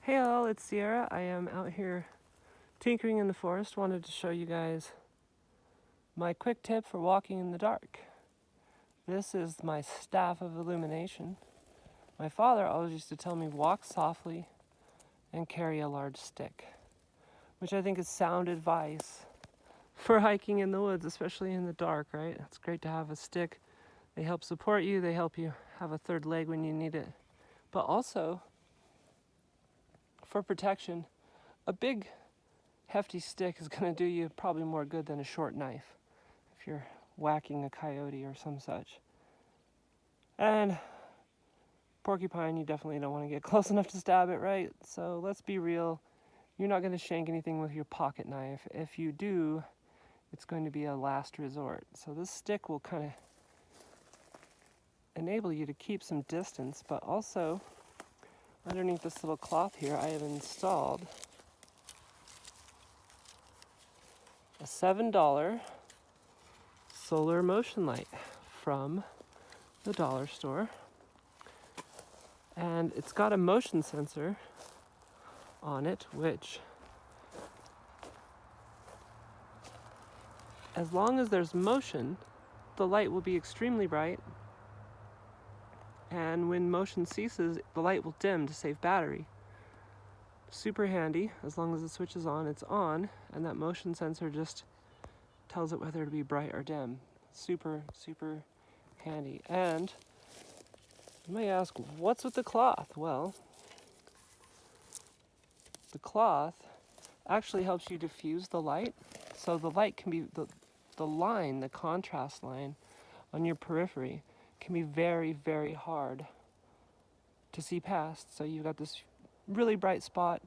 Hey all, it's Sierra. I am out here tinkering in the forest. Wanted to show you guys my quick tip for walking in the dark. This is my Staff of Illumination. My father always used to tell me walk softly and carry a large stick, which I think is sound advice for hiking in the woods, especially in the dark, right? It's great to have a stick. They help support you, they help you have a third leg when you need it. But also, for protection, a big hefty stick is going to do you probably more good than a short knife if you're whacking a coyote or some such. And porcupine, you definitely don't want to get close enough to stab it, right? So let's be real. You're not going to shank anything with your pocket knife. If you do, it's going to be a last resort. So this stick will kind of enable you to keep some distance, but also underneath this little cloth here, I have installed a $7 solar motion light from the dollar store. And it's got a motion sensor on it, which, as long as there's motion, the light will be extremely bright. And when motion ceases, the light will dim to save battery. Super handy. As long as the switch is on, it's on, and that motion sensor just tells it whether to be bright or dim. Super, super handy. And you may ask, what's with the cloth? Well, the cloth actually helps you diffuse the light. So the light can be, the line, the contrast line on your periphery can be very, very hard to see past. So you've got this really bright spot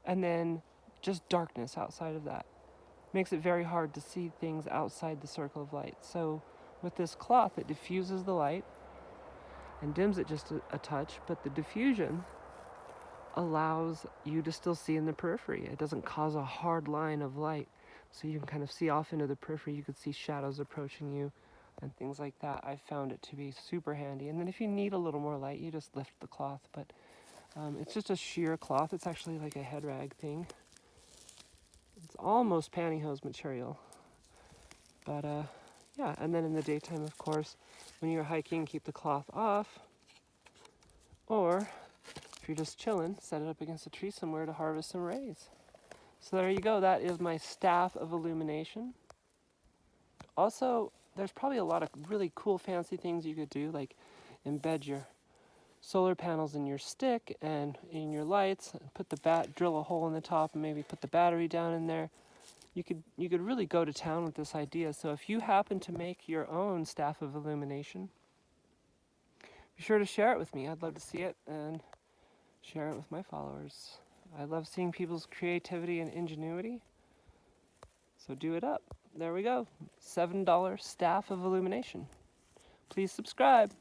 and then just darkness outside of that. Makes it very hard to see things outside the circle of light. So with this cloth, it diffuses the light and dims it just a touch, but the diffusion allows you to still see in the periphery. It doesn't cause a hard line of light, so you can kind of see off into the periphery. You could see shadows approaching you and things like that. I found it to be super handy. And then if you need a little more light, you just lift the cloth, but it's just a sheer cloth. It's actually like a head rag thing. It's almost pantyhose material, but yeah. And then in the daytime, of course, when you're hiking, keep the cloth off, or if you're just chilling, set it up against a tree somewhere to harvest some rays. So there you go. That is my Staff of Illumination. Also, there's probably a lot of really cool fancy things you could do, like embed your solar panels in your stick and in your lights, put drill a hole in the top and maybe put the battery down in there. You could really go to town with this idea. So if you happen to make your own Staff of Illumination, be sure to share it with me. I'd love to see it and share it with my followers. I love seeing people's creativity and ingenuity. So do it up. There we go. $7 Staff of Illumination. Please subscribe.